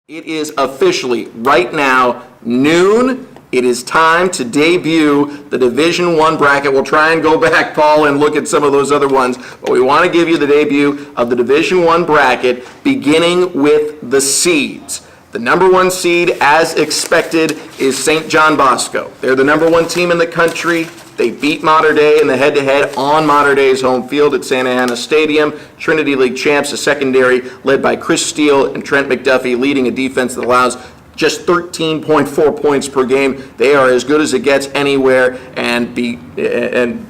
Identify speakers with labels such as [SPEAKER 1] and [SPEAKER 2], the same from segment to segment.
[SPEAKER 1] It is officially, right now, noon. It is time to debut the Division I bracket. We'll try and go back, Paul, and look at some of those other ones, but we want to give you the debut of the Division I bracket, beginning with the seeds. The number one seed, as expected, is St. John Bosco. They're the number one team in the country. They beat Mater Dei in the head-to-head on Mater Dei's home field at Santa Ana Stadium. Trinity League champs, a secondary led by Chris Steele and Trent McDuffie, leading a defense that allows just 13.4 points per game. They are as good as it gets anywhere, and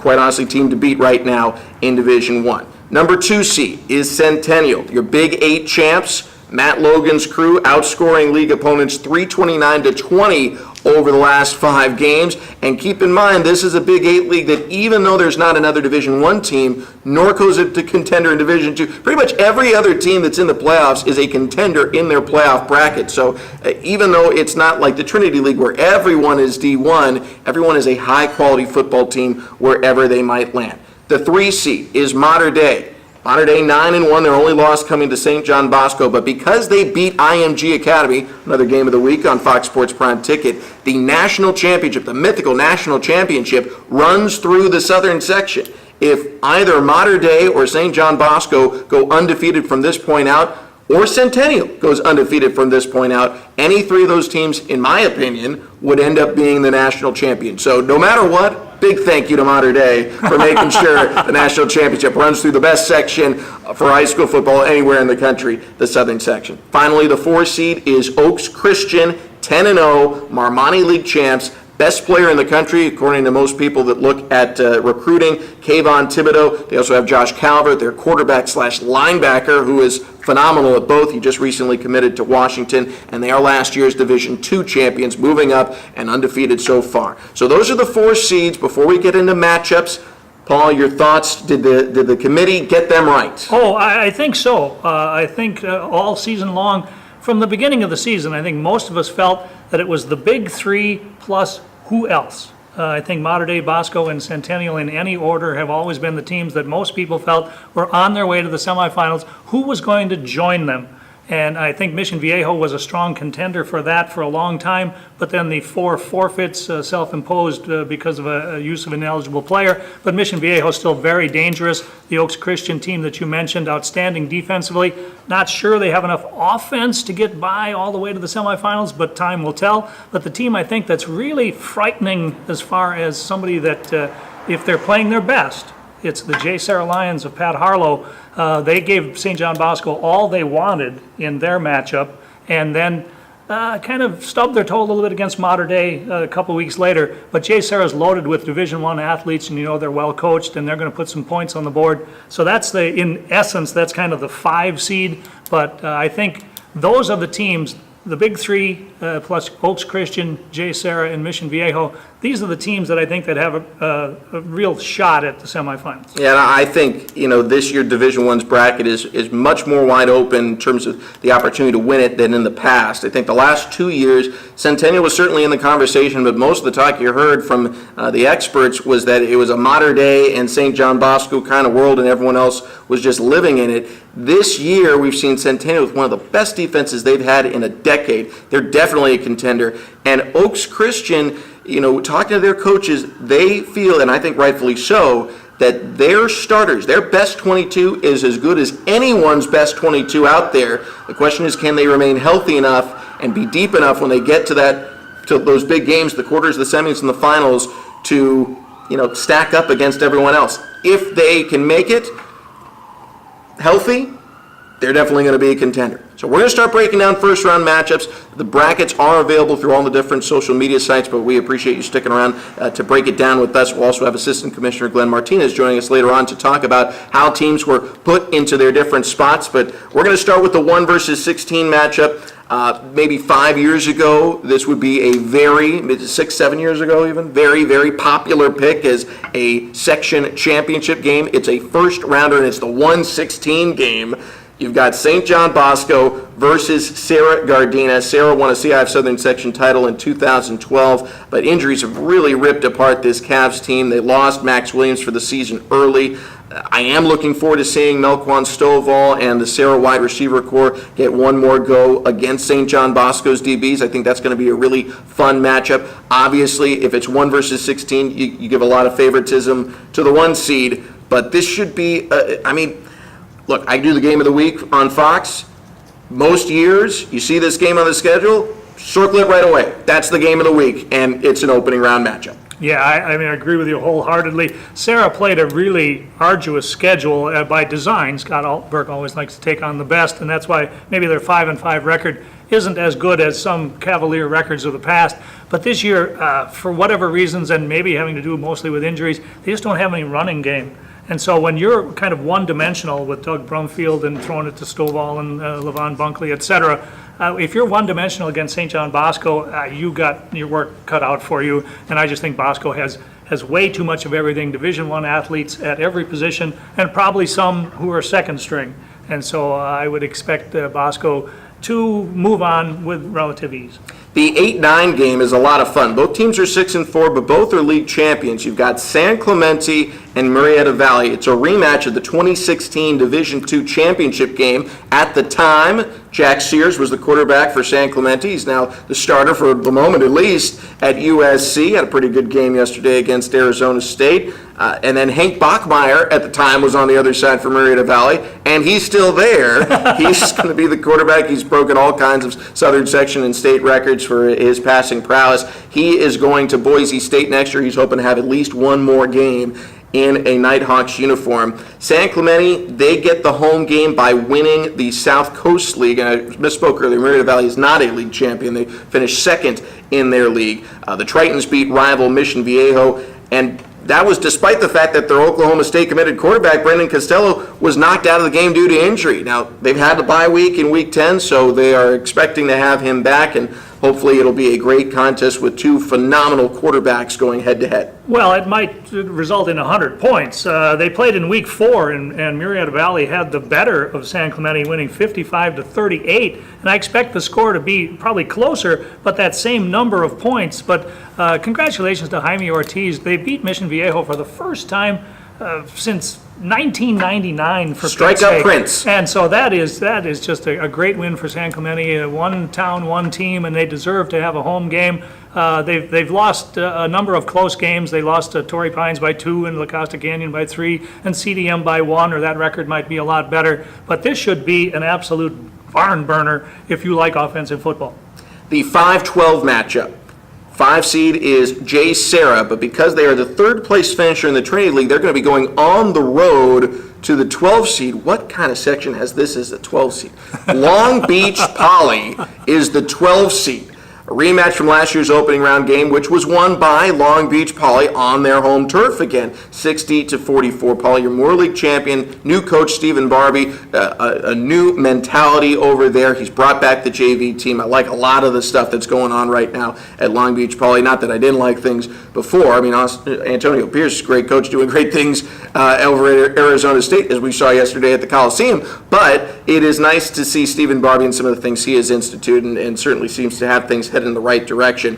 [SPEAKER 1] quite honestly, team to beat right now in Division I. Number two seed is Centennial, your Big 8 champs. Matt Logan's crew outscoring league opponents 329-20 over the last 5 games. And keep in mind, this is a Big 8 league that even though there's not another Division I team, Norco's a contender in Division II. Pretty much every other team that's in the playoffs is a contender in their playoff bracket. So even though it's not like the Trinity League where everyone is D1, everyone is a high-quality football team wherever they might land. The 3 seed is Mater Dei. Mater Dei 9-1, their only loss coming to St. John Bosco, but because they beat IMG Academy, another game of the week on Fox Sports Prime Ticket, the national championship, the mythical national championship, runs through the southern section. If either Mater Dei or St. John Bosco go undefeated from this point out, or Centennial goes undefeated from this point out, any 3 of those teams, in my opinion, would end up being the national champion. So no matter what, big thank you to Mater Dei for making sure the national championship runs through the best section for high school football anywhere in the country, the southern section. Finally, the 4 seed is Oaks Christian, 10-0, Marmani League champs. Best player in the country, according to most people that look at recruiting, Kayvon Thibodeau. They also have Josh Calvert, their quarterback/linebacker, who is phenomenal at both. He just recently committed to Washington, and they are last year's Division II champions, moving up and undefeated so far. So those are the 4 seeds. Before we get into matchups, Paul, your thoughts? Did the committee get them right?
[SPEAKER 2] Oh, I think so. I think all season long, from the beginning of the season, I think most of us felt that it was the big 3 plus who else. I think Mater Dei, Bosco, and Centennial in any order have always been the teams that most people felt were on their way to the semifinals. Who was going to join them? And I think Mission Viejo was a strong contender for that for a long time, but then the 4 forfeits self-imposed because of a use of an ineligible player. But Mission Viejo is still very dangerous. The Oaks Christian team that you mentioned, outstanding defensively. Not sure they have enough offense to get by all the way to the semifinals, but time will tell. But the team I think that's really frightening as far as somebody that, if they're playing their best, it's the J. Sarah Lions of Pat Harlow. They gave St. John Bosco all they wanted in their matchup, and then kind of stubbed their toe a little bit against Mater Dei a couple weeks later. But J. Sarah's loaded with Division I athletes, and you know they're well coached, and they're going to put some points on the board. So that's in essence, that's kind of the 5 seed. But I think those are the teams. The big 3 plus Oaks Christian, J. Sarah, and Mission Viejo. These are the teams that I think that have a real shot at the semifinals.
[SPEAKER 1] Yeah, and I think this year Division I's bracket is much more wide open in terms of the opportunity to win it than in the past. I think the last 2 years, Centennial was certainly in the conversation, but most of the talk you heard from the experts was that it was a Mater Dei and St. John Bosco kind of world, and everyone else was just living in it. This year, we've seen Centennial with one of the best defenses they've had in a decade. They're definitely a contender. And Oaks Christian, talking to their coaches, they feel, and I think rightfully so, that their starters, their best 22 is as good as anyone's best 22 out there. The question is, can they remain healthy enough and be deep enough when they get to those big games, the quarters, the semis, and the finals, to stack up against everyone else? If they can make it healthy, they're definitely going to be a contender. So we're going to start breaking down first round matchups. The brackets are available through all the different social media sites, but we appreciate you sticking around to break it down with us. We'll also have Assistant Commissioner Glenn Martinez joining us later on to talk about how teams were put into their different spots. But we're going to start with the 1 versus 16 matchup. Maybe 5 years ago, this would be a 6, 7 years ago even, very, very popular pick as a section championship game. It's a first rounder, and it's the 1-16 game. You've got St. John Bosco versus Sarah Gardena. Sarah won a CIF-SOUTHERN section title in 2012, but injuries have really ripped apart this Cavs team. They lost Max Williams for the season early. I am looking forward to seeing Melquan Stovall and the Sarah wide receiver core get one more go against St. John Bosco's DBs. I think that's going to be a really fun matchup. Obviously, if it's 1 versus 16, you give a lot of favoritism to the 1 seed, but this should be, look, I do the game of the week on Fox. Most years, you see this game on the schedule, circle it right away. That's the game of the week, and it's an opening round matchup.
[SPEAKER 2] Yeah, I agree with you wholeheartedly. Sarah played a really arduous schedule by design. Scott Altberg always likes to take on the best, and that's why maybe their 5-5 record isn't as good as some Cavalier records of the past. But this year, for whatever reasons, and maybe having to do mostly with injuries, they just don't have any running game. And so when you're kind of one-dimensional with Doug Brumfield and throwing it to Stovall and Levon Bunkley, et cetera, if you're one-dimensional against St. John Bosco, you got your work cut out for you. And I just think Bosco has way too much of everything. Division I athletes at every position, and probably some who are second string. And so I would expect Bosco to move on with relative ease.
[SPEAKER 1] The 8-9 game is a lot of fun. Both teams are 6-4, but both are league champions. You've got San Clemente and Marietta Valley. It's a rematch of the 2016 Division II championship game. At the time, Jack Sears was the quarterback for San Clemente. He's now the starter for the moment, at least, at USC. Had a pretty good game yesterday against Arizona State. And then Hank Bachmeyer at the time was on the other side for Marietta Valley, and he's still there. He's going to be the quarterback. He's broken all kinds of Southern Section and state records for his passing prowess. He is going to Boise State next year. He's hoping to have at least one more game in a Nighthawks uniform. San Clemente, they get the home game by winning the South Coast League. And I misspoke earlier, Marietta Valley is not a league champion. They finished second in their league. The Tritons beat rival Mission Viejo, and that was despite the fact that their Oklahoma State committed quarterback, Brendan Costello, was knocked out of the game due to injury. Now, they've had the bye week in Week 10, so they are expecting to have him back, and hopefully it'll be a great contest with two phenomenal quarterbacks going head-to-head.
[SPEAKER 2] Well, it might result in 100 points. They played in Week 4, and Marietta Valley had the better of San Clemente, winning 55-38. And I expect the score to be probably closer, but that same number of points. But congratulations to Jaime Ortiz. They beat Mission Viejo for the first time since 1999 for
[SPEAKER 1] Strikeout Prince.
[SPEAKER 2] And so that is just a great win for San Clemente. One town, one team, and they deserve to have a home game. They've lost a number of close games. They lost to Torrey Pines by 2 and La Costa Canyon by 3 and CDM by 1, or that record might be a lot better. But this should be an absolute barn burner if you like offensive football.
[SPEAKER 1] The 5-12 matchup. 5 seed is J. Sarah, but because they are the third place finisher in the Trinity League, they're going to be going on the road to the 12 seed. What kind of section has this as the 12 seed? Long Beach Poly is the 12 seed. A rematch from last year's opening round game, which was won by Long Beach Poly on their home turf again, 60-44. Poly, your Moore League champion, new coach Stephen Barbie, a new mentality over there. He's brought back the JV team. I like a lot of the stuff that's going on right now at Long Beach Poly. Not that I didn't like things before. I mean, Antonio Pierce is a great coach doing great things over at Arizona State, as we saw yesterday at the Coliseum. But it is nice to see Stephen Barbie and some of the things he has instituted, and certainly seems to have things head in the right direction.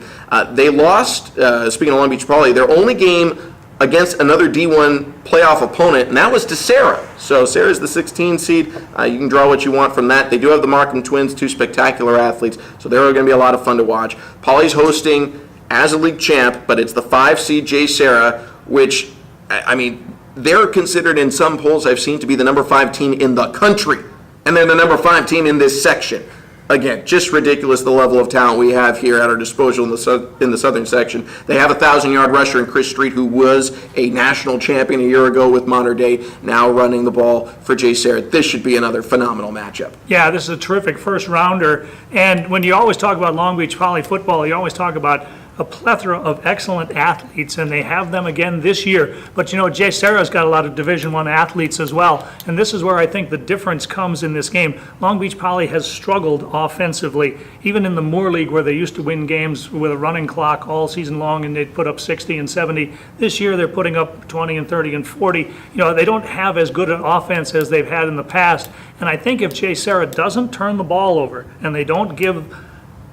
[SPEAKER 1] They lost, speaking of Long Beach Poly, their only game against another D1 playoff opponent, and that was to Sarah. So Sarah's the 16 seed. You can draw what you want from that. They do have the Markham Twins, two spectacular athletes, so they're going to be a lot of fun to watch. Poly's hosting as a league champ, but it's the 5 seed J. Sarah, which, I mean, they're considered in some polls I've seen to be the number 5 team in the country, and they're the number 5 team in this section. Again, just ridiculous the level of talent we have here at our disposal in the Southern Section. They have a 1,000-yard rusher in Chris Street, who was a national champion a year ago with Mater Dei, now running the ball for J. Sarah. This should be another phenomenal matchup.
[SPEAKER 2] Yeah, this is a terrific first rounder. And when you always talk about Long Beach Poly football, you always talk about a plethora of excellent athletes, and they have them again this year. But you know, J. Sarah's got a lot of Division I athletes as well, and this is where I think the difference comes in this game. Long Beach Poly has struggled offensively, even in the Moore League, where they used to win games with a running clock all season long, and they'd put up 60 and 70. This year they're putting up 20 and 30 and 40. You know, they don't have as good an offense as they've had in the past, and I think if J. Sarah doesn't turn the ball over, and they don't give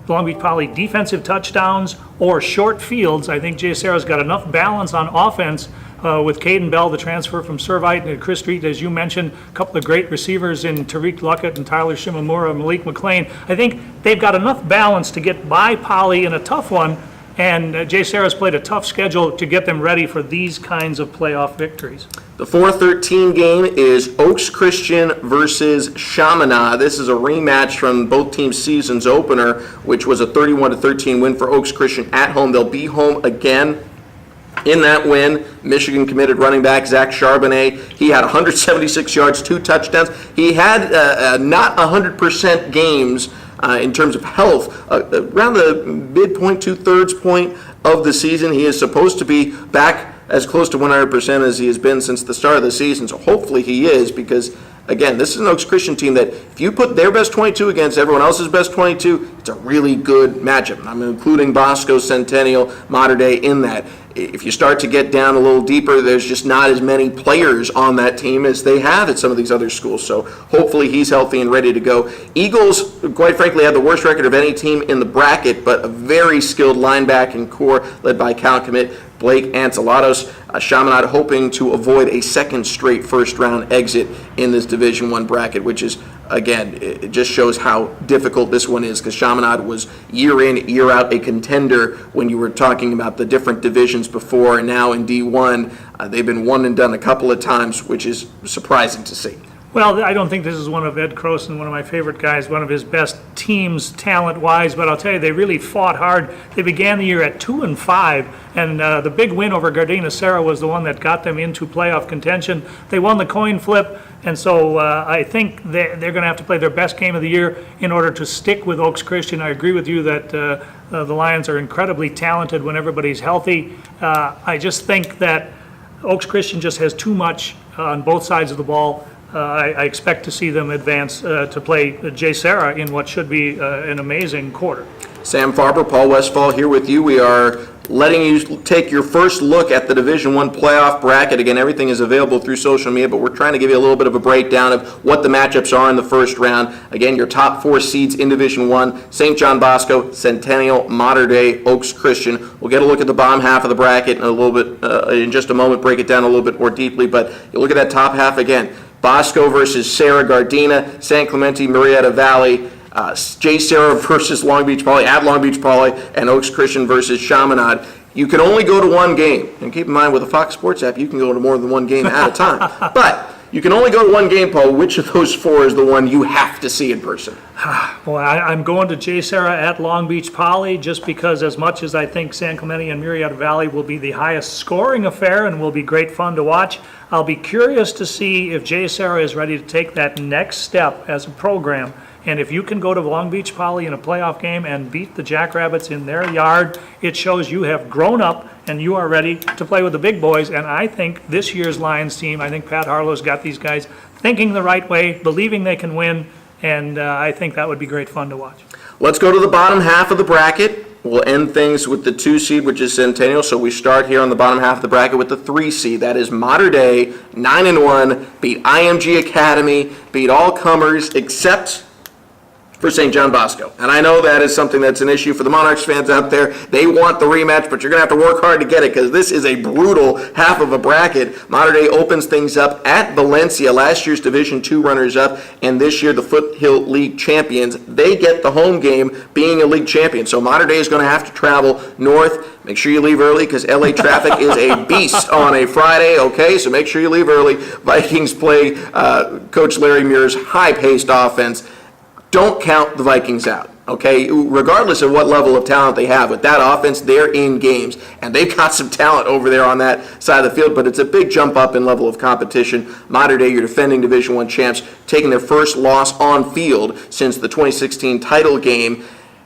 [SPEAKER 2] Long Beach Poly defensive touchdowns or short fields, I think J. Sarah's got enough balance on offense with Caden Bell, the transfer from Servite, and Chris Street, as you mentioned, a couple of great receivers in Tariq Luckett and Tyler Shimamura and Malik McLean. I think they've got enough balance to get by Poly in a tough one, and Jay Sarah's played a tough schedule to get them ready for these kinds of playoff victories.
[SPEAKER 1] The 4-13 game is Oaks Christian versus Chaminade. This is a rematch from both teams' season's opener, which was a 31-13 win for Oaks Christian at home. They'll be home again. In that win, Michigan committed running back Zach Charbonnet. He had 176 yards, 2 touchdowns. He had not 100% games in terms of health. Around the midpoint, 2/3 point of the season, he is supposed to be back as close to 100% as he has been since the start of the season. So hopefully he is, because again, this is an Oaks Christian team that if you put their best 22 against everyone else's best 22, it's a really good matchup. I'm including Bosco, Centennial, Mater Dei in that. If you start to get down a little deeper, there's just not as many players on that team as they have at some of these other schools. So hopefully he's healthy and ready to go. Eagles, quite frankly, had the worst record of any team in the bracket, but a very skilled linebacking core led by Cal commit Blake Ancelatos. Chaminade hoping to avoid a second straight first-round exit in this Division I bracket, which is, again, it just shows how difficult this one is, because Chaminade was year in, year out a contender when you were talking about the different divisions before, and now in D1, they've been one and done a couple of times, which is surprising to see.
[SPEAKER 2] Well, I don't think this is one of Ed Croson, one of my favorite guys, one of his best teams talent-wise, but I'll tell you, they really fought hard. They began the year at 2-5, and the big win over Gardena Serra was the one that got them into playoff contention. They won the coin flip, and so I think they're going to have to play their best game of the year in order to stick with Oaks Christian. I agree with you that the Lions are incredibly talented when everybody's healthy. I just think that Oaks Christian just has too much on both sides of the ball. I expect to see them advance to play Jay Sarah in what should be an amazing quarter.
[SPEAKER 1] Sam Farber, Paul Westphal here with you. We are letting you take your first look at the Division I playoff bracket. Again, everything is available through social media, but we're trying to give you a little bit of a breakdown of what the matchups are in the first round. Again, your top 4 seeds in Division I, St. John Bosco, Centennial, Mater Dei, Oaks Christian. We'll get a look at the bottom half of the bracket in a little bit, in just a moment, break it down a little bit more deeply, but you look at that top half again. Bosco versus Sarah Gardena, San Clemente, Marietta Valley, Jay Sarah versus Long Beach Poly at Long Beach Poly, and Oaks Christian versus Chaminade. You can only go to one game. And keep in mind, with the Fox Sports app, you can go to more than one game at a time. But you can only go to one game, Paul. Which of those 4 is the one you have to see in person?
[SPEAKER 2] Well, I'm going to Jay Sarah at Long Beach Poly just because, as much as I think San Clemente and Marietta Valley will be the highest scoring affair and will be great fun to watch, I'll be curious to see if Jay Sarah is ready to take that next step as a program. And if you can go to Long Beach Poly in a playoff game and beat the Jackrabbits in their yard, it shows you have grown up and you are ready to play with the big boys. And I think this year's Lions team, I think Pat Harlow's got these guys thinking the right way, believing they can win, and I think that would be great fun to watch.
[SPEAKER 1] Let's go to the bottom half of the bracket. We'll end things with the 2 seed, which is Centennial. So we start here on the bottom half of the bracket with the 3 seed. That is Mater Dei, 9-1, beat IMG Academy, beat all comers except for St. John Bosco. And I know that is something that's an issue for the Monarchs fans out there. They want the rematch, but you're going to have to work hard to get it, because this is a brutal half of a bracket. Mater Dei opens things up at Valencia, last year's Division II runners-up, and this year the Foothill League champions. They get the home game being a league champion. So Mater Dei is going to have to travel north. Make sure you leave early, because LA traffic is a beast on a Friday, okay? So make sure you leave early. Vikings play Coach Larry Muir's high-paced offense. Don't count the Vikings out, okay? Regardless of what level of talent they have, with that offense, they're in games. And they've got some talent over there on that side of the field, but it's a big jump up in level of competition. Mater Dei, your defending Division I champs, taking their first loss on field since the 2016 title game.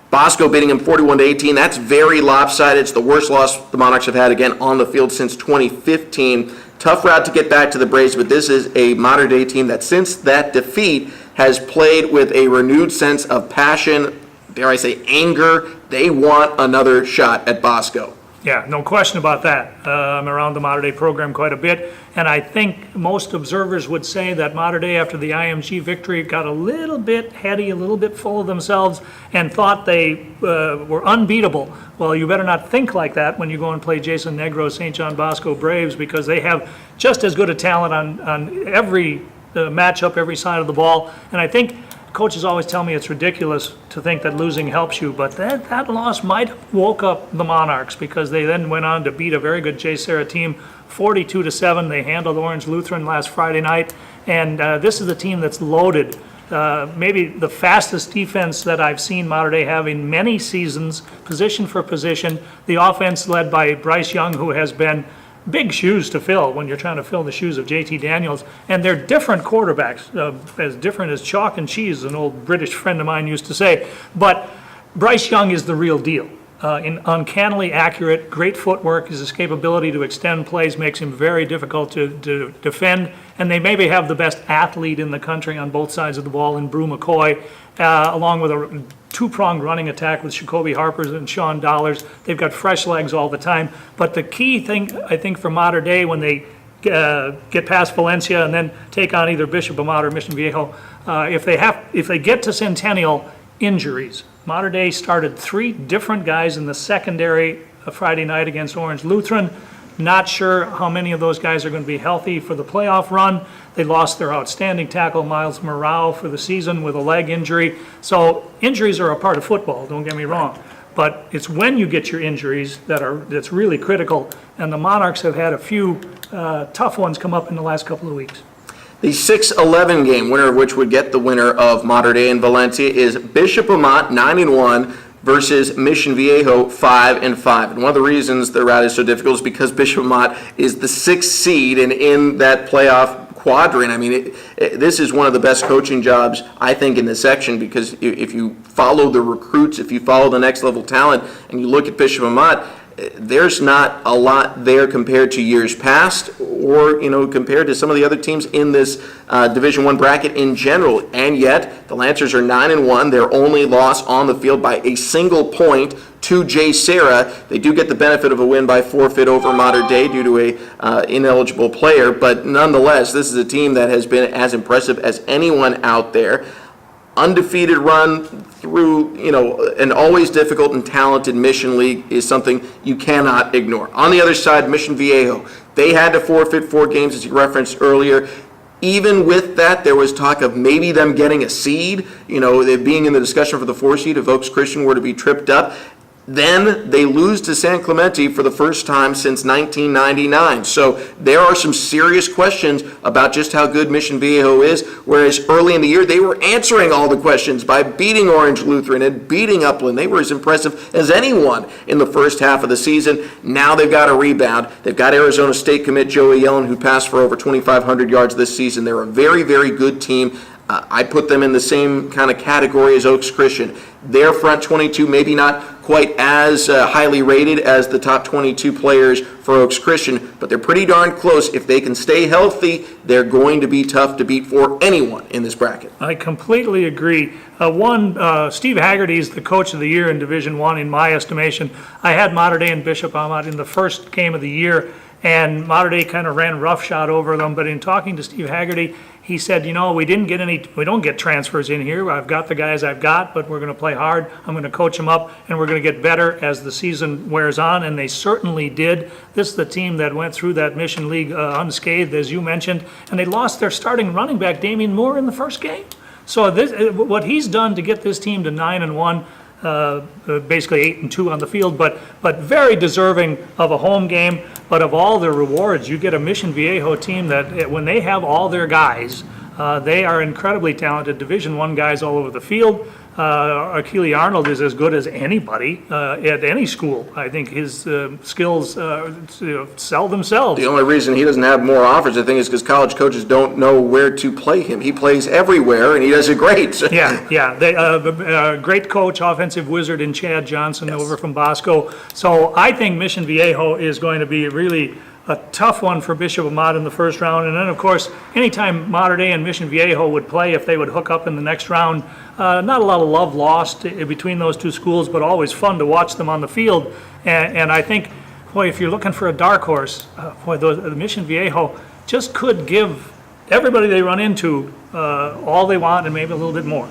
[SPEAKER 1] Bosco beating them 41-18. That's very lopsided. It's the worst loss the Monarchs have had, again, on the field since 2015. Tough route to get back to the Braves, but this is a Mater Dei team that, since that defeat, has played with a renewed sense of passion, dare I say anger. They want another shot at Bosco.
[SPEAKER 2] Yeah, no question about that. I'm around the Mater Dei program quite a bit, and I think most observers would say that Mater Dei, after the IMG victory, got a little bit heady, a little bit full of themselves, and thought they were unbeatable. Well, you better not think like that when you go and play Jason Negro, St. John Bosco Braves, because they have just as good a talent on every matchup, every side of the ball, and I think coaches always tell me it's ridiculous to think that losing helps you, but that loss might have woke up the Monarchs, because they then went on to beat a very good J. Sarah team 42-7. They handled Orange Lutheran last Friday night, and this is a team that's loaded. Maybe the fastest defense that I've seen Mater Dei have in many seasons, position for position. The offense led by Bryce Young, who has been big shoes to fill when you're trying to fill the shoes of JT Daniels, and they're different quarterbacks, as different as chalk and cheese, an old British friend of mine used to say. But Bryce Young is the real deal. Uncannily accurate, great footwork. His capability to extend plays makes him very difficult to defend, and they maybe have the best athlete in the country on both sides of the ball in Brew McCoy, along with a two-pronged running attack with Jacoby Harper and Sean Dollars. They've got fresh legs all the time. But the key thing, I think, for Mater Dei when they get past Valencia and then take on either Bishop Amat or Mission Viejo, if they get to Centennial, injuries. Mater Dei started 3 different guys in the secondary Friday night against Orange Lutheran. Not sure how many of those guys are going to be healthy for the playoff run. They lost their outstanding tackle, Miles Morale, for the season with a leg injury. So injuries are a part of football, don't get me wrong. But it's when you get your injuries that's really critical. And the Monarchs have had a few tough ones come up in the last couple of weeks.
[SPEAKER 1] The 6-11 game, winner of which would get the winner of Mater Dei and Valencia, is Bishop Amat 9-1 versus Mission Viejo 5-5. And one of the reasons the route is so difficult is because Bishop Amat is the 6th seed and in that playoff quadrant. I mean, this is one of the best coaching jobs, I think, in this section, because if you follow the recruits, if you follow the next level talent, and you look at Bishop Amat, there's not a lot there compared to years past, or compared to some of the other teams in this Division I bracket in general. And yet the Lancers are 9-1. Their only loss on the field by a single point to J. Sarah. They do get the benefit of a win by forfeit over Mater Dei due to a ineligible player, but nonetheless, this is a team that has been as impressive as anyone out there. Undefeated run through, an always difficult and talented Mission League is something you cannot ignore. On the other side, Mission Viejo, they had to forfeit 4 games, as you referenced earlier. Even with that, there was talk of maybe them getting a seed, they being in the discussion for the 4 seed if Oaks Christian were to be tripped up. Then they lose to San Clemente for the first time since 1999. So there are some serious questions about just how good Mission Viejo is, whereas early in the year they were answering all the questions by beating Orange Lutheran and beating Upland. They were as impressive as anyone in the first half of the season. Now they've got a rebound. They've got Arizona State commit Joey Yellen, who passed for over 2,500 yards this season. They're a very, very good team. I put them in the same kind of category as Oaks Christian. Their front 22, maybe not quite as highly rated as the top 22 players for Oaks Christian, but they're pretty darn close. If they can stay healthy, they're going to be tough to beat for anyone in this bracket.
[SPEAKER 2] I completely agree. Steve Haggerty is the coach of the year in Division I in my estimation. I had Mater Dei and Bishop Amat in the first game of the year, and Mater Dei kind of ran roughshod over them, but in talking to Steve Haggerty, he said, we don't get transfers in here. I've got the guys I've got, but we're going to play hard. I'm going to coach them up, and we're going to get better as the season wears on, and they certainly did. This is the team that went through that Mission League unscathed, as you mentioned, and they lost their starting running back, Damian Moore, in the first game. So what he's done to get this team to 9-1, basically 8-2 on the field, but very deserving of a home game. But of all the rewards, you get a Mission Viejo team that when they have all their guys, they are incredibly talented Division I guys all over the field. Akili Arnold is as good as anybody at any school. I think his skills sell themselves.
[SPEAKER 1] The only reason he doesn't have more offers, I think, is because college coaches don't know where to play him. He plays everywhere, and he does it great.
[SPEAKER 2] Yeah. Great coach, offensive wizard in Chad Johnson over from Bosco. So I think Mission Viejo is going to be really a tough one for Bishop Amat in the first round. And then, of course, anytime Mater Dei and Mission Viejo would play, if they would hook up in the next round, not a lot of love lost between those two schools, but always fun to watch them on the field. And I think boy, if you're looking for a dark horse, the Mission Viejo just could give everybody they run into all they want and maybe a little bit more.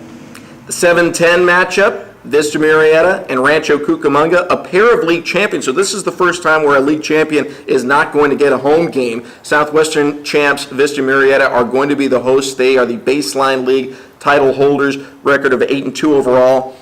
[SPEAKER 1] The 7-10 matchup, Vista Marietta and Rancho Cucamonga, a pair of league champions. So this is the first time where a league champion is not going to get a home game. Southwestern champs Vista Marietta are going to be the hosts. They are the baseline league title holders, record of 8-2 overall.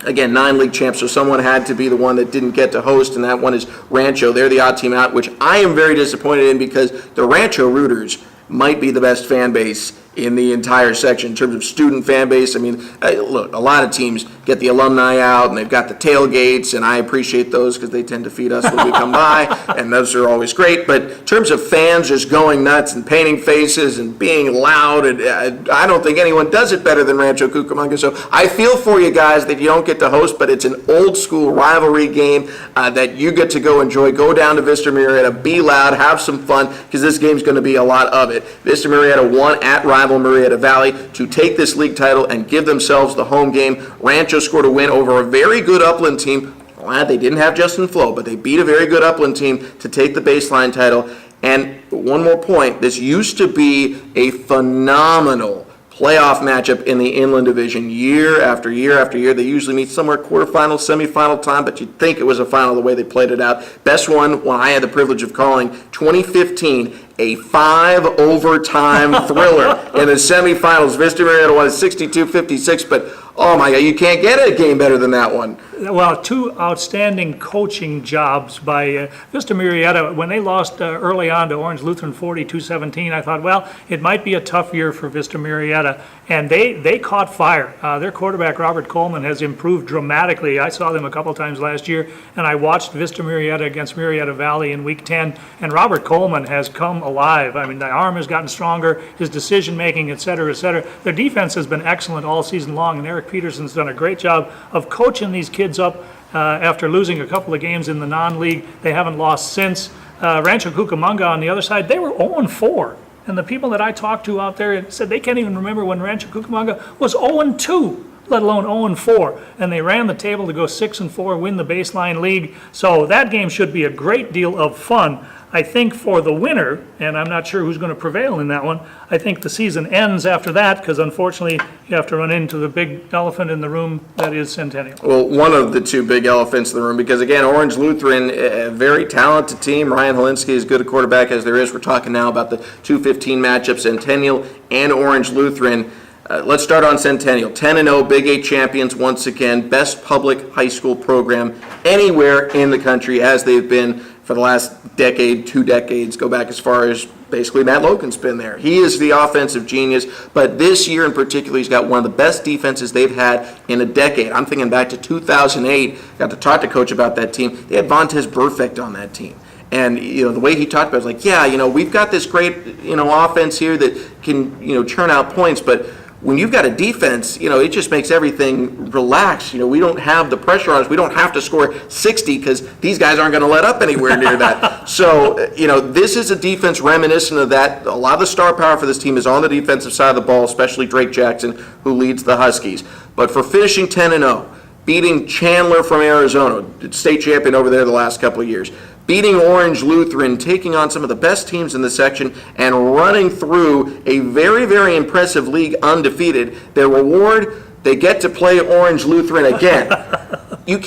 [SPEAKER 1] Again, 9 league champs, so someone had to be the one that didn't get to host, and that one is Rancho. They're the odd team out, which I am very disappointed in because the Rancho Rooters might be the best fan base in the entire section in terms of student fan base. I mean, look, a lot of teams get the alumni out and they've got the tailgates, and I appreciate those because they tend to feed us when we come by, and those are always great. But in terms of fans just going nuts and painting faces and being loud, and I don't think anyone does it better than Rancho Cucamonga. So I feel for you guys that you don't get to host, but it's an old school rivalry game that you get to go enjoy. Go down to Vista Marietta, be loud, have some fun, because this game's going to be a lot of it. Vista Marietta won at rival Marietta Valley to take this league title and give themselves the home game. Rancho scored a win over a very good Upland team. Glad they didn't have Justin Flo, but they beat a very good Upland team to take the baseline title. And one more point, this used to be a phenomenal playoff matchup in the Inland Division year after year after year. They usually meet somewhere quarterfinal, semifinal time, but you'd think it was a final the way they played it out. Best one when I had the privilege of calling 2015, a 5-overtime thriller in the semifinals. Vista Marietta won 62-56, but oh my God, you can't get a game better than that one.
[SPEAKER 2] Well, 2 outstanding coaching jobs by Vista Marietta. When they lost early on to Orange Lutheran 42-17, I thought, well, it might be a tough year for Vista Marietta. And they caught fire. Their quarterback, Robert Coleman, has improved dramatically. I saw them a couple times last year, and I watched Vista Marietta against Marietta Valley in Week 10, and Robert Coleman has come alive. I mean, the arm has gotten stronger, his decision-making, et cetera, et cetera. Their defense has been excellent all season long, and Eric Peterson's done a great job of coaching these kids up after losing a couple of games in the non-league. They haven't lost since. Rancho Cucamonga on the other side, they were 0-4. And the people that I talked to out there said they can't even remember when Rancho Cucamonga was 0-2, let alone 0-4. And they ran the table to go 6-4, win the baseline league. So that game should be a great deal of fun. I think for the winner, and I'm not sure who's going to prevail in that one, I think the season ends after that because unfortunately you have to run into the big elephant in the room that is Centennial.
[SPEAKER 1] Well, one of the 2 big elephants in the room because, again, Orange Lutheran, a very talented team. Ryan Holinsky is as good a quarterback as there is. We're talking now about the 2-15 matchup, Centennial and Orange Lutheran. Let's start on Centennial. 10-0, Big 8 champions once again. Best public high school program anywhere in the country as they've been for the last decade, 2 decades. Go back as far as basically Matt Logan's been there. He is the offensive genius, but this year in particular, he's got one of the best defenses they've had in a decade. I'm thinking back to 2008. Got to talk to Coach about that team. They had Vontez Burfict on that team. And, the way he talked about it was like, yeah, we've got this great, offense here that can, churn out points, but when you've got a defense, it just makes everything relaxed. We don't have the pressure on us. We don't have to score 60 because these guys aren't going to let up anywhere near that. So, this is a defense reminiscent of that. A lot of the star power for this team is on the defensive side of the ball, especially Drake Jackson, who leads the Huskies. But for finishing 10-0, beating Chandler from Arizona, state champion over there the last couple of years, beating Orange Lutheran, taking on some of the best teams in the section, and running through a very, very impressive league undefeated. Their reward, they get to play Orange Lutheran again.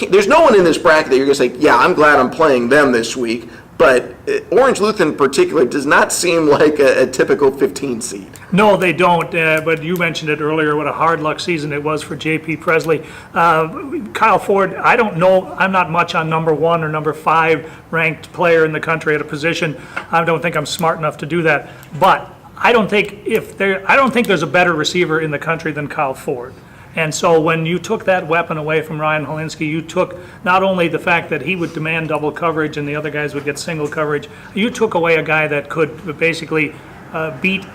[SPEAKER 1] There's no one in this bracket that you're going to say, yeah, I'm glad I'm playing them this week. But Orange Lutheran in particular does not seem like a typical 15 seed.
[SPEAKER 2] No, they don't, but you mentioned it earlier, what a hard luck season it was for J.P. Presley. Kyle Ford, I don't know, I'm not much on number 1 or number 5 ranked player in the country at a position. I don't think I'm smart enough to do that. But I don't think there's a better receiver in the country than Kyle Ford. And so when you took that weapon away from Ryan Holinsky, you took not only the fact that he would demand double coverage and the other guys would get single coverage, you took away a guy that could basically beat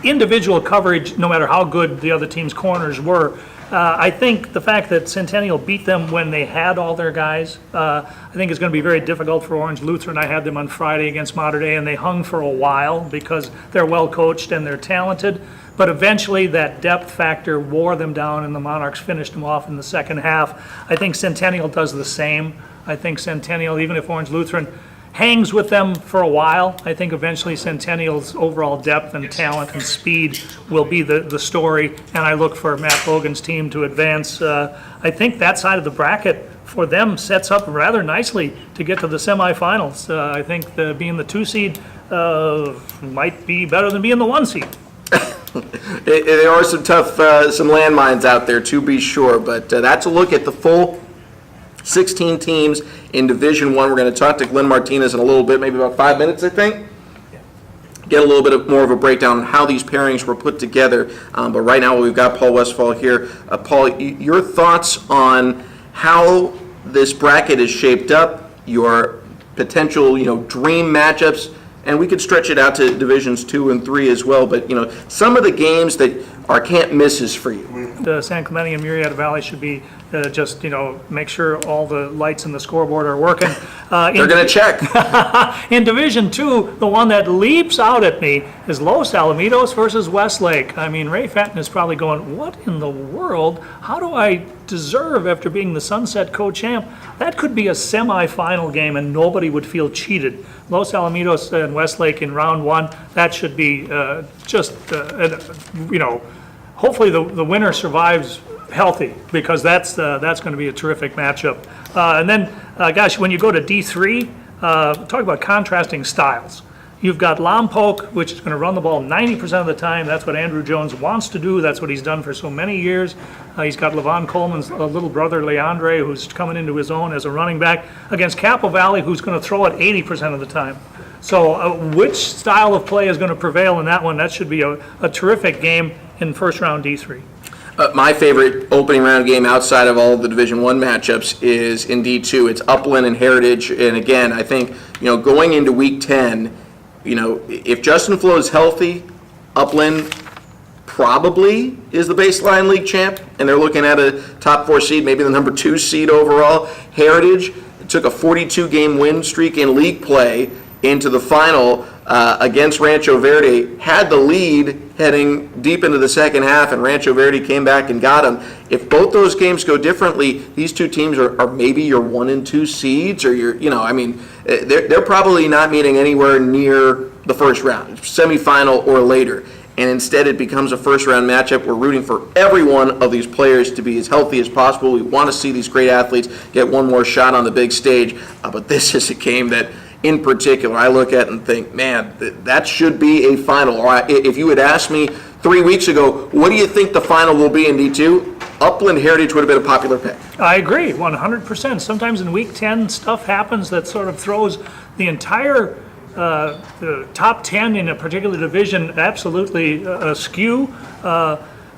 [SPEAKER 2] individual coverage no matter how good the other team's corners were. I think the fact that Centennial beat them when they had all their guys, I think is going to be very difficult for Orange Lutheran. I had them on Friday against Mater Dei, and they hung for a while because they're well coached and they're talented. but eventually that depth factor wore them down and the Monarchs finished them off in the second half. I think Centennial does the same. I think Centennial, even if Orange Lutheran hangs with them for a while, I think eventually Centennial's overall depth and talent and speed will be the story, and I look for Matt Logan's team to advance. I think that side of the bracket for them sets up rather nicely to get to the semifinals. I think being the 2 seed might be better than being the 1 seed.
[SPEAKER 1] There are some tough, some landmines out there, to be sure, but that's a look at the full 16 teams in Division One. We're going to talk to Glenn Martinez in a little bit, maybe about 5 minutes, I think. Get a little bit more of a breakdown on how these pairings were put together. But right now we've got Paul Westphal here. Paul, your thoughts on how this bracket is shaped up, your potential, dream matchups, and we could stretch it out to Divisions 2 and 3 as well. But some of the games that are can't misses for you.
[SPEAKER 2] The San Clemente and Murrieta Valley should be just, make sure all the lights in the scoreboard are working.
[SPEAKER 1] They're going to check.
[SPEAKER 2] In Division 2, the one that leaps out at me is Los Alamitos versus Westlake. I mean, Ray Fenton is probably going, what in the world? How do I deserve after being the Sunset co-champ? That could be a semifinal game and nobody would feel cheated. Los Alamitos and Westlake in round 1, that should be hopefully the winner survives healthy, because that's going to be a terrific matchup. And then, when you go to D3, talk about contrasting styles. You've got Lompoc, which is going to run the ball 90% of the time. That's what Andrew Jones wants to do. That's what he's done for so many years. He's got Levon Coleman's little brother, Leandre, who's coming into his own as a running back, against Capo Valley, who's going to throw it 80% of the time. So which style of play is going to prevail in that one? That should be a terrific game in first round D3.
[SPEAKER 1] My favorite opening round game outside of all of the Division One matchups is in D2. It's Upland and Heritage, and again, I think going into Week 10, if Justin Flo is healthy, Upland probably is the baseline league champ, and they're looking at a top 4 seed, maybe the number 2 seed overall. Heritage took a 42-game win streak in league play into the final against Rancho Verde, had the lead heading deep into the second half, and Rancho Verde came back and got them. If both those games go differently, these two teams are maybe your 1 and 2 seeds, or they're probably not meeting anywhere near the first round, semifinal or later. And instead it becomes a first round matchup. We're rooting for every one of these players to be as healthy as possible. We want to see these great athletes get one more shot on the big stage, but this is a game that in particular I look at and think, man, that should be a final. Or if you had asked me 3 weeks ago, what do you think the final will be in D2? Upland Heritage would have been a popular pick.
[SPEAKER 2] I agree, 100%. Sometimes in Week 10, stuff happens that sort of throws the entire the top 10 in a particular division absolutely askew.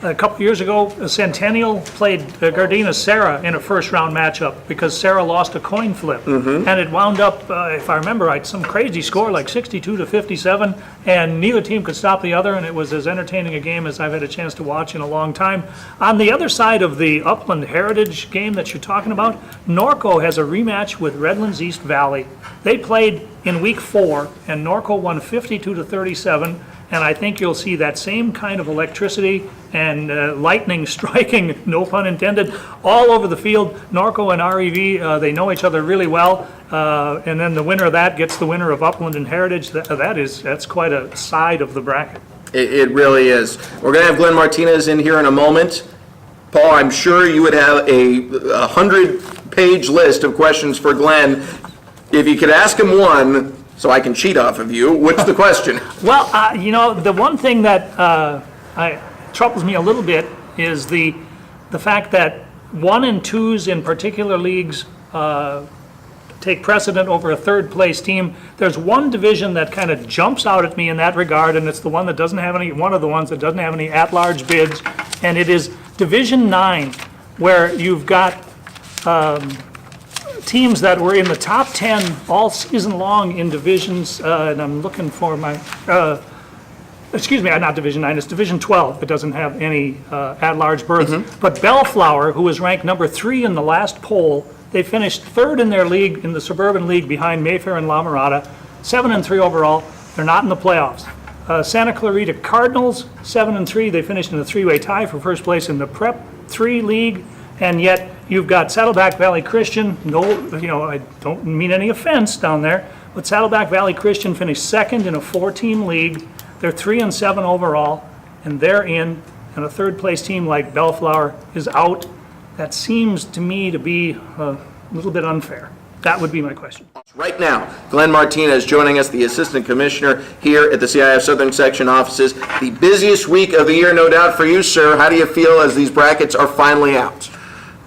[SPEAKER 2] A couple years ago, Centennial played Gardena Serra in a first-round matchup because Serra lost a coin flip. And it wound up, if I remember right, some crazy score like 62-57, and neither team could stop the other, and it was as entertaining a game as I've had a chance to watch in a long time. On the other side of the Upland Heritage game that you're talking about, Norco has a rematch with Redlands East Valley. They played in Week 4, and Norco won 52-37. And I think you'll see that same kind of electricity and lightning striking, no pun intended, all over the field. Norco and REV, they know each other really well. And then the winner of that gets the winner of Upland and Heritage. That's quite a side of the bracket.
[SPEAKER 1] It really is. We're going to have Glenn Martinez in here in a moment. Paul, I'm sure you would have a 100-page list of questions for Glenn. If you could ask him one, so I can cheat off of you, what's the question?
[SPEAKER 2] Well, the one thing that troubles me a little bit is the fact that 1 and 2s in particular leagues take precedent over a third-place team. There's one division that kind of jumps out at me in that regard, and it's the one that doesn't have any. One of the ones that doesn't have any at-large bids, and it is Division 9, where you've got teams that were in the top 10 all season long in divisions, and I'm looking for my, not Division 9, it's Division 12. It doesn't have any at-large berths. But Bellflower, who was ranked number 3 in the last poll, they finished 3rd in their league, in the Suburban League, behind Mayfair and La Mirada, 7-3 overall. They're not in the playoffs. Santa Clarita Cardinals, 7-3. They finished in a three-way tie for first place in the Prep 3 League. And yet, you've got Saddleback Valley Christian. I don't mean any offense down there, but Saddleback Valley Christian finished second in a 4-team league. They're 3-7 overall, and they're in. And a third-place team like Bellflower is out. That seems to me to be a little bit unfair. That would be my question.
[SPEAKER 1] Right now, Glenn Martinez joining us, the Assistant Commissioner here at the CIF Southern Section offices. The busiest week of the year, no doubt, for you, sir. How do you feel as these brackets are finally out?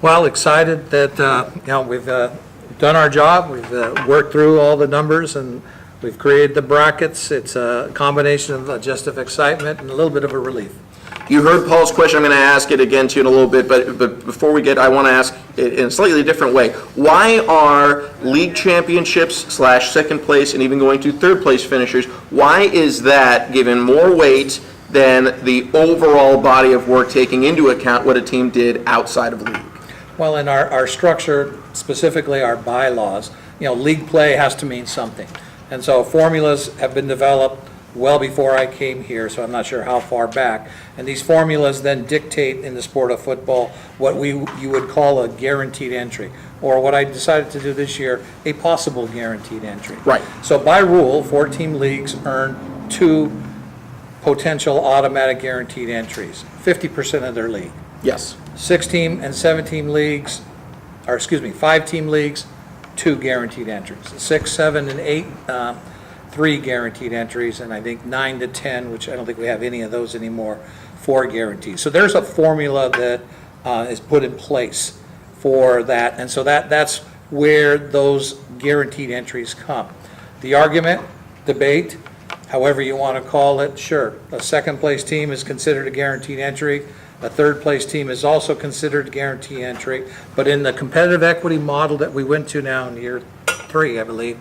[SPEAKER 3] Well, excited that we've done our job. We've worked through all the numbers and we've created the brackets. It's a combination of just of excitement and a little bit of a relief.
[SPEAKER 1] You heard Paul's question. I'm going to ask it again to you in a little bit, but before we get, I want to ask it in a slightly different way. Why are league championships / second place and even going to third place finishers, why is that given more weight than the overall body of work taking into account what a team did outside of league?
[SPEAKER 3] Well, in our structure, specifically our bylaws, league play has to mean something. And so formulas have been developed well before I came here, so I'm not sure how far back. And these formulas then dictate in the sport of football what you would call a guaranteed entry, or what I decided to do this year, a possible guaranteed entry.
[SPEAKER 1] Right.
[SPEAKER 3] So by rule, 4-team leagues earn 2 potential automatic guaranteed entries, 50% of their league.
[SPEAKER 1] Yes.
[SPEAKER 3] 6-team and 7-team leagues, 5-team leagues, 2 guaranteed entries. 6, 7, and 8, 3 guaranteed entries, and I think 9 to 10, which I don't think we have any of those anymore, 4 guarantees. So there's a formula that is put in place for that, and so that's where those guaranteed entries come. The argument, debate, however you want to call it, sure, a second place team is considered a guaranteed entry. A third place team is also considered a guaranteed entry, but in the competitive equity model that we went to now in year 3, I believe,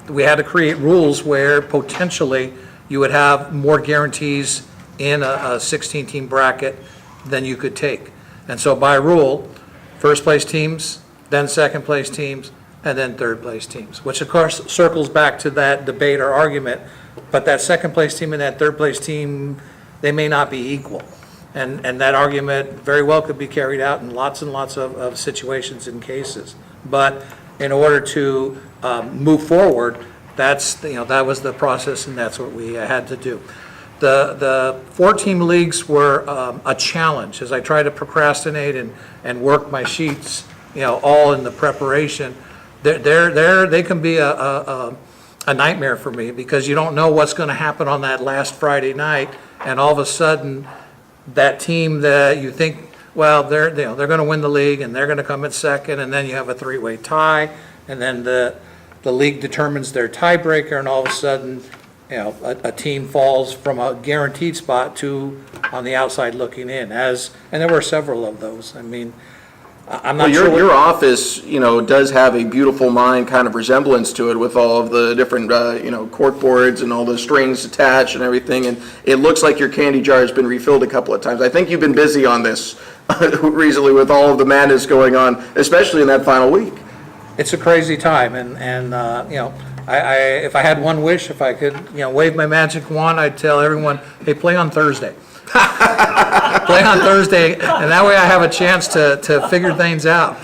[SPEAKER 3] we had to create rules where potentially you would have more guarantees in a 16-team bracket than you could take. And so by rule, first place teams, then second place teams, and then third place teams, which of course circles back to that debate or argument, but that second place team and that third place team, they may not be equal. And that argument very well could be carried out in lots and lots of situations and cases. But in order to move forward, that was the process, and that's what we had to do. The 4-team leagues were a challenge as I tried to procrastinate and work my sheets, all in the preparation. They can be a nightmare for me because you don't know what's going to happen on that last Friday night, and all of a sudden that team that you think, well, they're going to win the league and they're going to come in second, and then you have a 3-way tie, and then the league determines their tiebreaker, and all of a sudden, a team falls from a guaranteed spot to on the outside looking in. And there were several of those. I mean, I'm not sure.
[SPEAKER 1] Your office, does have a beautiful mind kind of resemblance to it with all of the different, cork boards and all the strings attached and everything. And it looks like your candy jar has been refilled a couple of times. I think you've been busy on this recently with all of the madness going on, especially in that final week.
[SPEAKER 3] It's a crazy time, and if I had one wish, if I could, wave my magic wand, I'd tell everyone, hey, play on Thursday. Play on Thursday, and that way I have a chance to figure things out.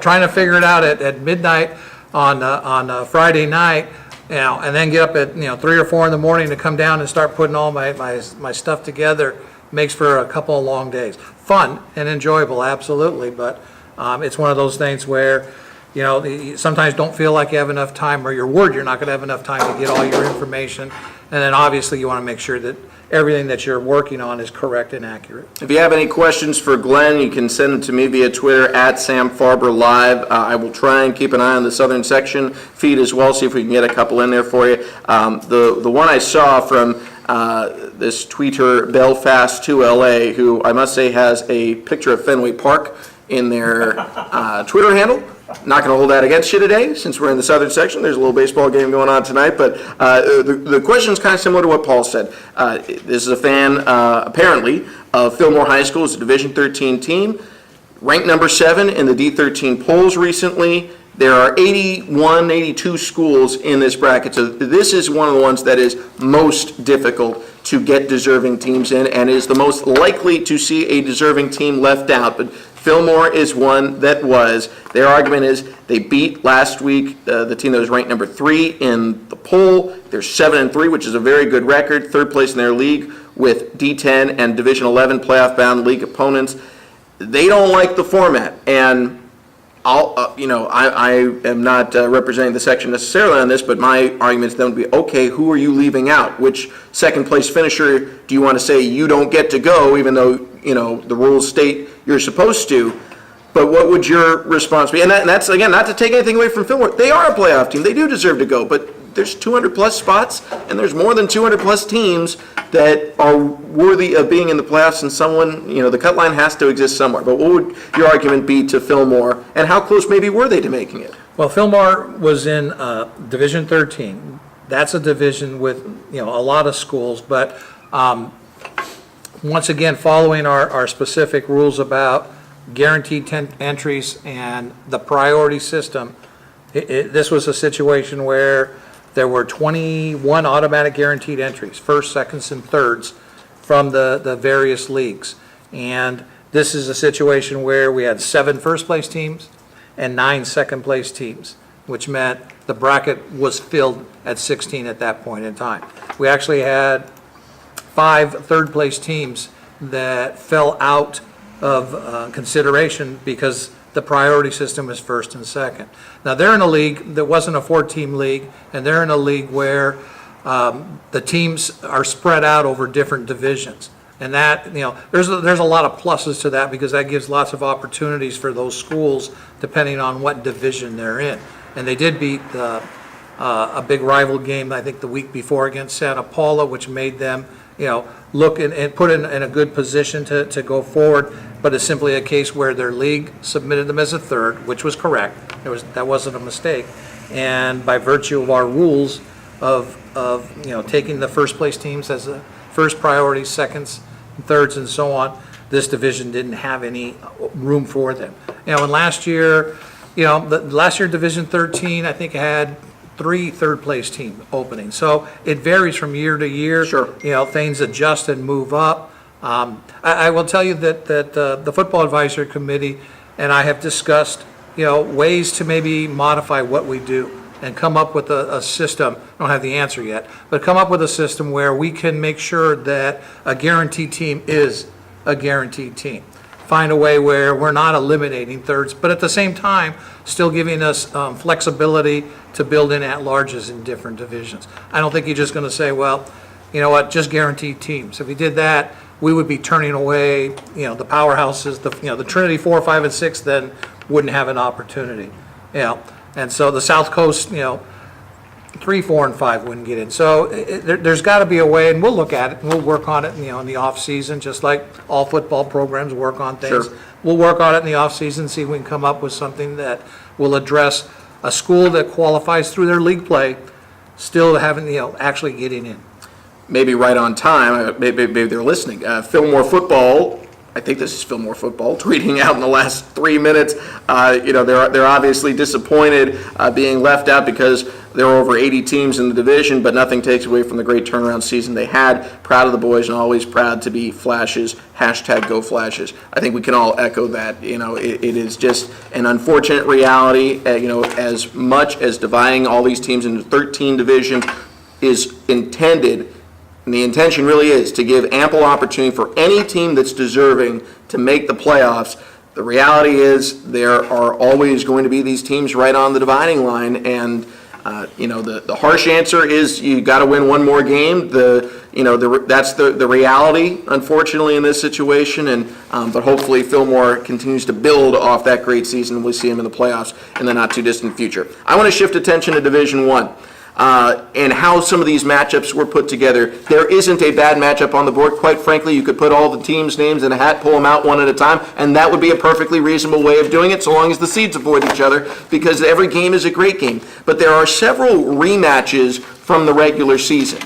[SPEAKER 3] Trying to figure it out at midnight on Friday night, and then get up at 3 or 4 in the morning to come down and start putting all my stuff together makes for a couple of long days. Fun and enjoyable, absolutely, but it's one of those things where you sometimes don't feel like you have enough time, or you're worried you're not going to have enough time to get all your information, and then obviously you want to make sure that everything that you're working on is correct and accurate.
[SPEAKER 1] If you have any questions for Glenn, you can send them to me via Twitter at Sam Farber Live. I will try and keep an eye on the Southern Section feed as well, see if we can get a couple in there for you. The one I saw from this tweeter, Belfast to LA, who I must say has a picture of Fenway Park in their Twitter handle. Not going to hold that against you today, since we're in the Southern Section. There's a little baseball game going on tonight, but the question is kind of similar to what Paul said. This is a fan, apparently, of Fillmore High School. It's a Division 13 team, ranked number 7 in the D13 polls recently. There are 81, 82 schools in this bracket, so this is one of the ones that is most difficult to get deserving teams in, and is the most likely to see a deserving team left out. But Fillmore is one that was. Their argument is they beat last week the team that was ranked number 3 in the poll. They're 7-3, which is a very good record, third place in their league with D10 and Division 11 playoff-bound league opponents. They don't like the format, and I am not representing the section necessarily on this, but my argument to them would be, okay, who are you leaving out? Which second place finisher do you want to say you don't get to go, even though, the rules state you're supposed to? But what would your response be? And that's, again, not to take anything away from Fillmore. They are a playoff team. They do deserve to go, but there's 200-plus spots, and there's more than 200-plus teams that are worthy of being in the playoffs, and someone, the cut line has to exist somewhere. But what would your argument be to Fillmore, and how close maybe were they to making it?
[SPEAKER 3] Well, Fillmore was in Division 13. That's a division with, a lot of schools, but once again, following our specific rules about guaranteed 10 entries and the priority system, this was a situation where there were 21 automatic guaranteed entries, first, seconds, and thirds from the various leagues. And this is a situation where we had 7 first-place teams and 9 second-place teams, which meant the bracket was filled at 16 at that point in time. We actually had 5 third-place teams that fell out of consideration because the priority system is first and second. Now, they're in a league that wasn't a 4-team league, and they're in a league where the teams are spread out over different divisions. And that, there's a lot of pluses to that because that gives lots of opportunities for those schools depending on what division they're in. And they did beat a big rival game, I think, the week before against Santa Paula, which made them, look and put in a good position to go forward. But it's simply a case where their league submitted them as a third, which was correct. That wasn't a mistake. And by virtue of our rules of taking the first place teams as the first priority, seconds, thirds, and so on, this division didn't have any room for them. And last year, last year Division 13, I think, had 3 third-place team openings. So it varies from year to year.
[SPEAKER 1] Sure.
[SPEAKER 3] Things adjust and move up. I will tell you that the Football Advisory Committee and I have discussed, ways to maybe modify what we do and come up with a system. I don't have the answer yet, but come up with a system where we can make sure that a guaranteed team is a guaranteed team. Find a way where we're not eliminating thirds, but at the same time, still giving us flexibility to build in at-larges in different divisions. I don't think you're just going to say, well, you know what, just guaranteed teams. If we did that, we would be turning away, the powerhouses, the Trinity 4, 5, and 6 then wouldn't have an opportunity. And so the South Coast, 3, 4, and 5 wouldn't get in. So there's got to be a way, and we'll look at it, and we'll work on it, in the off season, just like all football programs work on things.
[SPEAKER 1] Sure.
[SPEAKER 3] We'll work on it in the off season, see if we can come up with something that will address a school that qualifies through their league play, still having, actually getting in.
[SPEAKER 1] Maybe right on time, maybe they're listening. Fillmore football, I think this is Fillmore football, tweeting out in the last 3 minutes, they're obviously disappointed being left out because there are over 80 teams in the division, but nothing takes away from the great turnaround season they had. Proud of the boys and always proud to be Flashes, #GoFlashes. I think we can all echo that. It is just an unfortunate reality, as much as dividing all these teams into 13 divisions is intended. And the intention really is to give ample opportunity for any team that's deserving to make the playoffs. The reality is there are always going to be these teams right on the dividing line, and the harsh answer is you got to win one more game. That's the reality, unfortunately, in this situation. But hopefully Fillmore continues to build off that great season, and we'll see them in the playoffs in the not too distant future. I want to shift attention to Division 1. And how some of these matchups were put together. There isn't a bad matchup on the board. Quite frankly, you could put all the teams' names in a hat, pull them out one at a time, and that would be a perfectly reasonable way of doing it, so long as the seeds avoid each other, because every game is a great game. But there are several rematches from the regular season.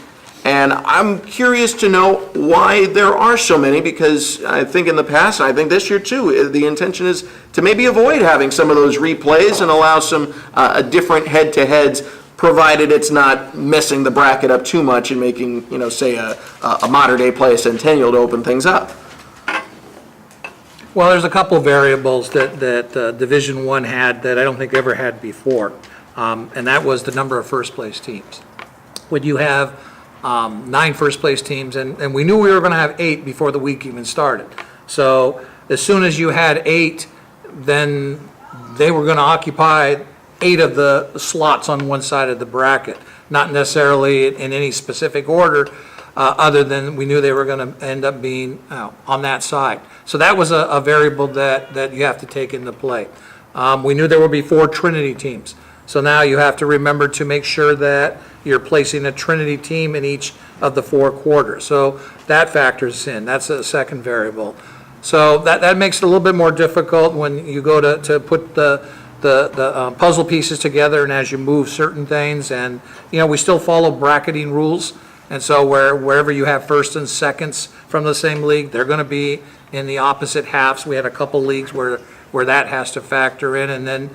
[SPEAKER 1] And I'm curious to know why there are so many, because I think in the past, and I think this year too, the intention is to maybe avoid having some of those replays and allow some different head-to-heads, provided it's not messing the bracket up too much and making, say a modern-day play a centennial to open things up.
[SPEAKER 3] Well, there's a couple variables that Division I had that I don't think ever had before, and that was the number of first-place teams. When you have 9 first-place teams, and we knew we were going to have 8 before the week even started. So as soon as you had 8, then they were going to occupy 8 of the slots on one side of the bracket, not necessarily in any specific order, other than we knew they were going to end up being on that side. So that was a variable that you have to take into play. We knew there would be 4 Trinity teams. So now you have to remember to make sure that you're placing a Trinity team in each of the 4 quarters. So that factors in. That's a second variable. So that makes it a little bit more difficult when you go to put the puzzle pieces together, and as you move certain things. And, we still follow bracketing rules. And so wherever you have first and seconds from the same league, they're going to be in the opposite halves. We had a couple leagues where that has to factor in. And then,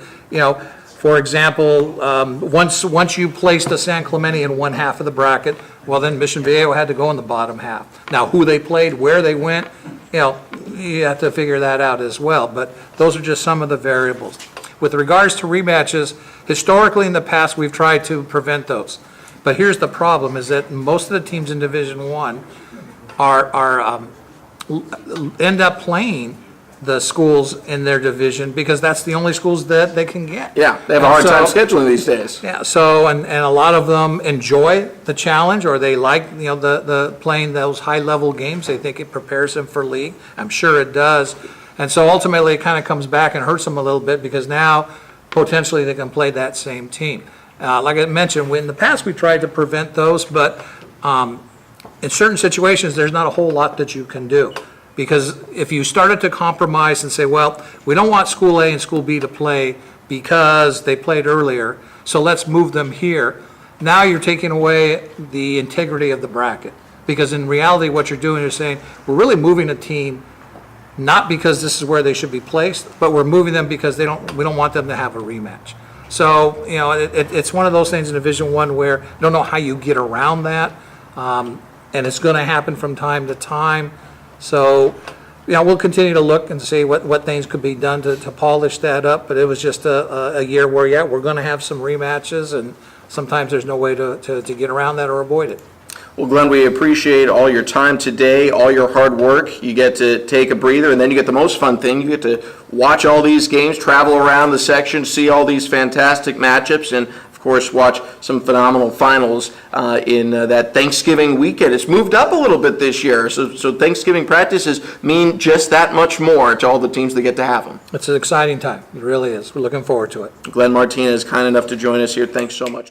[SPEAKER 3] for example, once you placed a San Clemente in one half of the bracket, well, then Mission Viejo had to go in the bottom half. Now, who they played, where they went, you have to figure that out as well. But those are just some of the variables. With regards to rematches, historically in the past, we've tried to prevent those. But here's the problem, is that most of the teams in Division I end up playing the schools in their division because that's the only schools that they can get.
[SPEAKER 1] Yeah, they have a hard time scheduling these days.
[SPEAKER 3] Yeah, so, and a lot of them enjoy the challenge, or they like, the playing those high-level games. They think it prepares them for league. I'm sure it does. And so ultimately, it kind of comes back and hurts them a little bit because now potentially they can play that same team. Like I mentioned, in the past we tried to prevent those, but in certain situations, there's not a whole lot that you can do. Because if you started to compromise and say, well, we don't want School A and School B to play because they played earlier, so let's move them here, now you're taking away the integrity of the bracket. Because in reality, what you're doing is saying, we're really moving a team not because this is where they should be placed, but we're moving them because we don't want them to have a rematch. So, it's one of those things in Division I where I don't know how you get around that, and it's going to happen from time to time. So, we'll continue to look and see what things could be done to polish that up, but it was just a year where, we're going to have some rematches, and sometimes there's no way to get around that or avoid it.
[SPEAKER 1] Well, Glenn, we appreciate all your time today, all your hard work. You get to take a breather, and then you get the most fun thing. You get to watch all these games, travel around the section, see all these fantastic matchups, and, of course, watch some phenomenal finals in that Thanksgiving weekend. It's moved up a little bit this year, so Thanksgiving practices mean just that much more to all the teams that get to have them.
[SPEAKER 3] It's an exciting time. It really is. We're looking forward to it.
[SPEAKER 1] Glenn Martinez, kind enough to join us here. Thanks so much.